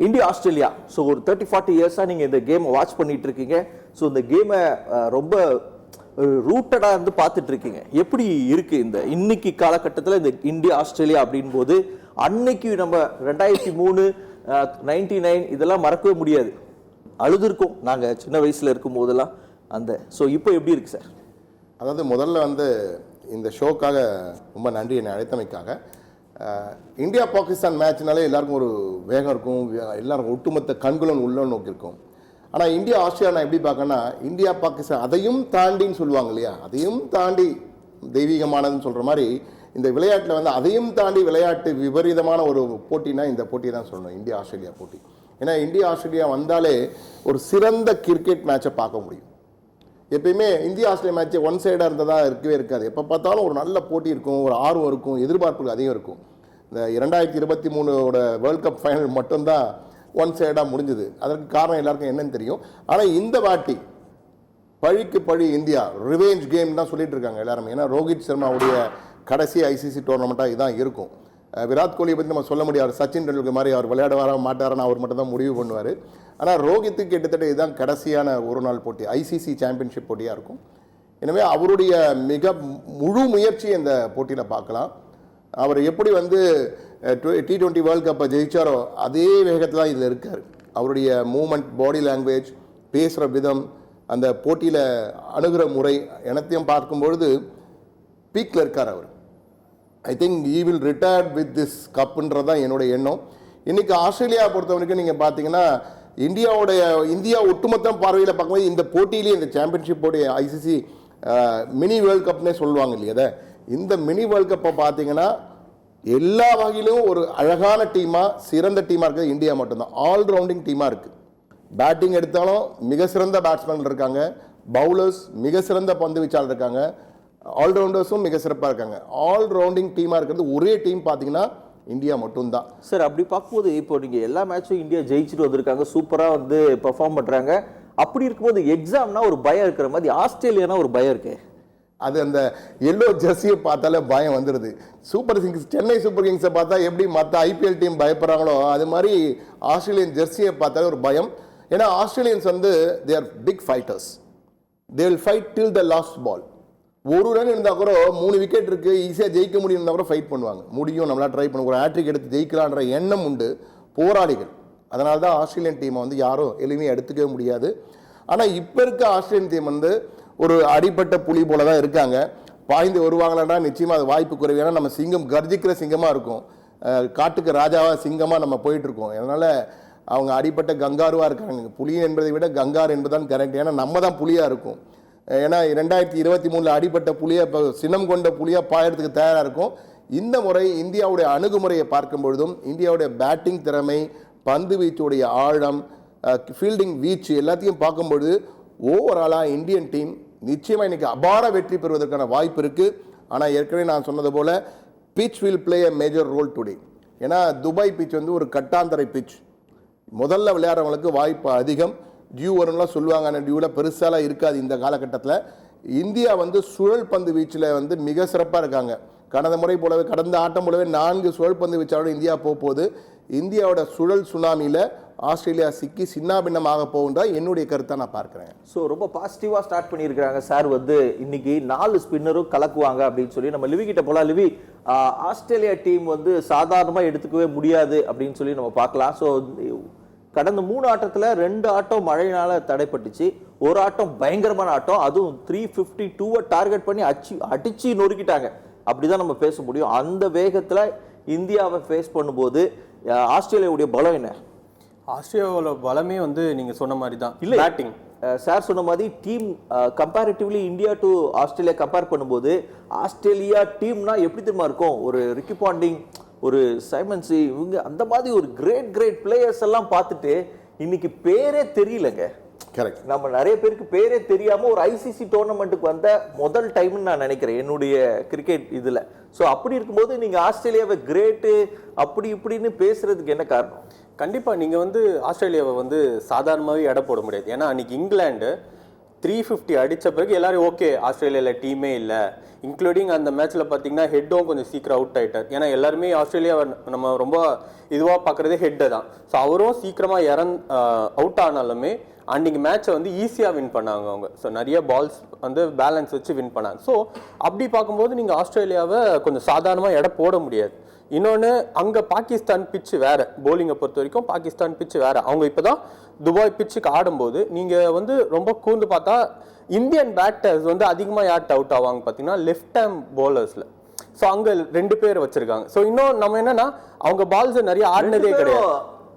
India Australia. So ஒரு 30-40 இயர்ஸாக நீங்கள் இந்த கேமை வாட்ச் பண்ணிட்டு இருக்கீங்க. ஸோ இந்த கேமை ரொம்ப ரூட்டடாக இருந்து பார்த்துட்டு இருக்கீங்க. எப்படி இருக்கு இந்த இன்னைக்கு காலகட்டத்தில் இந்த இந்தியா ஆஸ்திரேலியா அப்படின் போது? அன்னைக்கு நம்ம 2003 99 இதெல்லாம் மறக்கவே முடியாது. அழுதுருக்கோம் நாங்கள் சின்ன வயசில் இருக்கும் போதெல்லாம் அந்த. ஸோ இப்போ எப்படி இருக்கு சார்? அதாவது முதல்ல வந்து இந்த ஷோக்காக ரொம்ப நன்றி, என்னை அழைத்தமைக்காக. இந்தியா பாகிஸ்தான் மேட்ச்னாலே எல்லாருக்கும் ஒரு வேகம் இருக்கும், எல்லாருக்கும் ஒட்டுமொத்த கண்குலன் உள்ள நோக்கி இருக்கும். ஆனால் இந்தியா ஆஸ்திரேலியா நான் எப்படி பார்க்கன்னா, இந்தியா பாகிஸ்தான் அதையும் தாண்டின்னு சொல்லுவாங்க இல்லையா, அதையும் தாண்டி தெய்வீகமானதுன்னு சொல்கிற மாதிரி இந்த விளையாட்டில் வந்து அதையும் தாண்டி விளையாட்டு விபரீதமான ஒரு போட்டினா இந்த போட்டியை தான் சொல்லணும், இந்தியா ஆஸ்திரேலியா போட்டி. ஏன்னா இந்தியா ஆஸ்திரேலியா வந்தாலே ஒரு சிறந்த கிரிக்கெட் மேட்சை பார்க்க முடியும். எப்பயுமே இந்தியா ஆஸ்திரேலியா மேட்ச் ஒன் சைடாக இருந்ததா இருக்கவே இருக்காது. எப்போ பார்த்தாலும் ஒரு நல்ல போட்டி இருக்கும், ஒரு ஆர்வம் இருக்கும், எதிர்பார்ப்புகள் அதிகம் இருக்கும். இந்த 2023 வேர்ல்ட் கப் ஃபைனல் மட்டும்தான் ஒன் சைடாக முடிஞ்சுது. அதற்கு காரணம் எல்லாருக்கும் என்னன்னு தெரியும். ஆனால் இந்த வாட்டி பழிக்கு பழி இந்தியா, ரிவேஞ்ச் கேம் தான் சொல்லிட்டு இருக்காங்க எல்லாருமே. ஏன்னா ரோஹித் சர்மாவுடைய கடைசி ஐசிசி டோர்னமெண்ட்டாக இதான் இருக்கும். விராட் கோலியை பற்றி நம்ம சொல்ல முடியாது, சச்சின் டெண்டுல்கர் மாதிரி அவர் விளையாட வர மாட்டாருன்னு அவர் மட்டும் தான் முடிவு பண்ணுவார். ஆனால் ரோஹித்துக்கு கிட்டத்தட்ட இதுதான் கடைசியான ஒரு நாள் போட்டி, ஐசிசி சாம்பியன்ஷிப் போட்டியாக இருக்கும். எனவே அவருடைய மிக முழு முயற்சி இந்த போட்டியில் பார்க்கலாம். அவர் எப்படி வந்து T20 வேர்ல்ட் கப்பை ஜெயிச்சாரோ அதே வேகத்தில் தான் இதில் இருக்கார். அவருடைய மூமெண்ட், பாடி லாங்குவேஜ், பேசுகிற விதம், அந்த போட்டியில் அணுகிற முறை எனத்தையும் பார்க்கும்பொழுது பீக்கில் இருக்கார் அவர். I think he will retired with this கப்புன்றது தான் என்னுடைய எண்ணம். இன்றைக்கி ஆஸ்திரேலியா பொறுத்த வரைக்கும் நீங்கள் பார்த்தீங்கன்னா இந்தியா ஒட்டுமொத்த பார்வையில் பார்க்கும்போது இந்த போட்டியிலேயே இந்த சாம்பியன்ஷிப் போட்டி ஐசிசி மினி வேர்ல்ட் கப்னே சொல்லுவாங்க இல்லையா, இந்த மினி வேர்ல்ட் கப்பை பார்த்தீங்கன்னா எல்லா வகையிலும் ஒரு அழகான டீமாக, சிறந்த டீமாக இருக்குது இந்தியா மட்டும்தான். ஆல்ரவுண்டிங் டீமாக இருக்குது. பேட்டிங் எடுத்தாலும் மிக சிறந்த பேட்ஸ்மேன் இருக்காங்க, பவுலர்ஸ் மிக சிறந்த பந்து வீச்சாளர் இருக்காங்க, ஆல்ரவுண்டர்ஸும் மிக சிறப்பாக இருக்காங்க. ஆல்ரவுண்டிங் டீமாக இருக்கிறது ஒரே டீம் பார்த்தீங்கன்னா இந்தியா மட்டும்தான் சார். அப்படி பார்க்கும்போது இப்போ நீங்கள் எல்லா மேட்சும் இந்தியா ஜெயிச்சுட்டு வந்திருக்காங்க, சூப்பராக வந்து பெர்ஃபார்ம் பண்ணுறாங்க. அப்படி இருக்கும்போது எக்ஸாம்னா ஒரு பயம் இருக்கிற மாதிரி ஆஸ்திரேலியானா ஒரு பயம் இருக்கு. அது அந்த எல்லோ ஜெர்சியை பார்த்தாலே பயம் வந்துடுது. சென்னை சூப்பர் கிங்ஸை பார்த்தா எப்படி மற்ற ஐபிஎல் டீம் பயப்படுறாங்களோ அது மாதிரி ஆஸ்திரேலியன் ஜெர்சியை பார்த்தாலே ஒரு பயம். ஏன்னா ஆஸ்திரேலியன்ஸ் வந்து they are big fighters, they will fight till the last ball. ஒரு ரன் இருந்தால் கூட 3 விக்கெட் இருக்குது, ஈஸியாக ஜெயிக்க முடியும்னா கூட ஃபைட் பண்ணுவாங்க. முடியும், நம்மளால் ட்ரை பண்ணுவோம், ஒரு ஹேட்ரிக் எடுத்து ஜெயிக்கலான்ற எண்ணம் உண்டு, போராளிகள். அதனால தான் ஆஸ்திரேலியன் டீமை வந்து யாரும் எளிமையாக எடுத்துக்கவே முடியாது. ஆனால் இப்போ இருக்க ஆஸ்திரேலியன் டீம் வந்து ஒரு அடிப்பட்ட புலி போல தான் இருக்காங்க. பாய்ந்து வருவாங்களான்னா நிச்சயமாக அது வாய்ப்பு குறைவு. ஏன்னா நம்ம சிங்கம் கர்ஜிக்கிற சிங்கமாக இருக்கும், காட்டுக்கு ராஜாவாக சிங்கமாக நம்ம போயிட்டுருக்கோம். அதனால் அவங்க அடிப்பட்ட கங்காருவாக இருக்காங்க. புலி என்பதை விட கங்கார் என்பதுதான் கரெக்ட். ஏன்னா நம்ம தான் புலியாக இருக்கும். ஏன்னா 2023 அடிப்பட்ட புலியை இப்போ சினம் கொண்ட புலியாக பாயறதுக்கு தயாராக இருக்கும். இந்த முறை இந்தியாவுடைய அணுகுமுறையை பார்க்கும் பொழுதும், இந்தியாவுடைய பேட்டிங் திறமை, பந்து வீச்சுடைய ஆழம், ஃபீல்டிங் வீச்சு எல்லாத்தையும் பார்க்கும்பொழுது ஓவராலாக இந்தியன் டீம் நிச்சயமாக இன்றைக்கி அபார வெற்றி பெறுவதற்கான வாய்ப்பு இருக்குது. ஆனால் ஏற்கனவே நான் சொன்னது போல் pitch will play a major role today. ஏன்னா துபாய் பிச் வந்து ஒரு கட்டாந்தரை பிச். முதல்ல விளையாடுறவங்களுக்கு வாய்ப்பு அதிகம், டியூ வரும்லாம் சொல்லுவாங்க. ஆனால் டியூவில் பெருசாலாம் இருக்காது இந்த காலகட்டத்தில். இந்தியா வந்து சுழல் பந்து வீச்சில் வந்து மிக சிறப்பாக இருக்காங்க. கடந்த ஆட்டம் போலவே 4 சுழல் பந்து வீச்சாளோட இந்தியா போகுது. இந்தியாவோட சுழல் சுனாமியில் ஆஸ்திரேலியா சிக்கி சின்னாபின்னமாக போகுன்றா என்னுடைய கருத்தை நான் பார்க்குறேன். ஸோ ரொம்ப பாசிட்டிவாக ஸ்டார்ட் பண்ணியிருக்கிறாங்க சார். வந்து இன்னைக்கு 4 ஸ்பின்னரும் கலக்குவாங்க அப்படின்னு சொல்லி நம்ம லிவி கிட்ட போகலாம். லிவி, ஆஸ்திரேலியா டீம் வந்து சாதாரணமாக எடுத்துக்கவே முடியாது அப்படின்னு சொல்லி நம்ம பார்க்கலாம். ஸோ கடந்த 3 ஆட்டத்தில் 2 ஆட்டம் மழையினால தடைப்பட்டுச்சு, ஒரு ஆட்டம் பயங்கரமான ஆட்டம், அதுவும் 352 டார்கெட் பண்ணி அடிச்சு நொறுக்கிட்டாங்க. அப்படிதான் நம்ம பேச முடியும். அந்த வேகத்தில் இந்தியாவை ஃபேஸ் பண்ணும்போது ஆஸ்திரேலியாவுடைய பலம் என்ன? ஆஸ்திரேலியாவோட பலமே வந்து நீங்கள் சொன்ன மாதிரி தான், இல்லை பேட்டிங். சார் சொன்ன மாதிரி team comparatively India to Australia compare பண்ணும்போது ஆஸ்திரேலியா டீம்னா எப்படி தெரியுமா இருக்கும்? ஒரு ரிக்கி பாண்டிங், ஒரு சைமன்சி, இவங்க அந்த மாதிரி ஒரு கிரேட் பிளேயர்ஸ் எல்லாம் பார்த்துட்டு இன்னைக்கு பேரே தெரியலங்க. கரெக்ட். நம்ம நிறைய பேருக்கு பேரே தெரியாம ஒரு ஐசிசி டோர்னமெண்ட்டுக்கு வந்த முதல் டைம்னு நான் நினைக்கிறேன் என்னுடைய கிரிக்கெட் இதுல. ஸோ அப்படி இருக்கும்போது நீங்க ஆஸ்திரேலியாவை கிரேட்டு அப்படி இப்படின்னு பேசுறதுக்கு என்ன காரணம்? கண்டிப்பாக நீங்கள் வந்து ஆஸ்திரேலியாவை வந்து சாதாரணமாகவே எடை போட முடியாது. ஏன்னா அன்றைக்கி இங்கிலாந்து 350 அடிச்ச பிறகு எல்லாரும் ஓகே ஆஸ்திரேலியாவில் டீமே இல்லை, இன்க்ளூடிங் அந்த மேட்ச்ல பார்த்தீங்கன்னா ஹெட்டும் கொஞ்சம் சீக்கிரம் அவுட் ஆயிட்டார். ஏன்னா எல்லாருமே ஆஸ்திரேலியாவை நம்ம ரொம்ப இதுவாக பார்க்குறதே ஹெட்டை தான். ஸோ அவரும் சீக்கிரமாக அவுட் ஆனாலுமே அன்றைக்கி மேட்சை வந்து ஈஸியாக வின் பண்ணாங்க அவங்க. ஸோ நிறைய பால்ஸ் வந்து பேலன்ஸ் வச்சு வின் பண்ணாங்க. ஸோ அப்படி பார்க்கும்போது நீங்கள் ஆஸ்திரேலியாவை கொஞ்சம் சாதாரணமாக எடை போட முடியாது. இன்னொன்று அங்கே பாகிஸ்தான் பிச்சு வேறு, போலிங்கை பொறுத்த வரைக்கும் பாகிஸ்தான் பிச்சு வேறு. அவங்க இப்போ தான் துபாய் பிச்சுக்கு ஆடும்போது நீங்கள் வந்து ரொம்ப கூர்ந்து பார்த்தா இந்தியன் பேட்டர்ஸ் வந்து அதிகமாக யார்ட் அவுட் ஆவாங்க பார்த்தீங்கன்னா லெஃப்ட் ஹேம் பவுலர்ஸில். ஸோ அங்கே 2 பேர் வச்சிருக்காங்க. ஸோ இன்னும் நம்ம என்னன்னா அவங்க பால்ஸ் நிறைய ஆடினதே கிடையாது.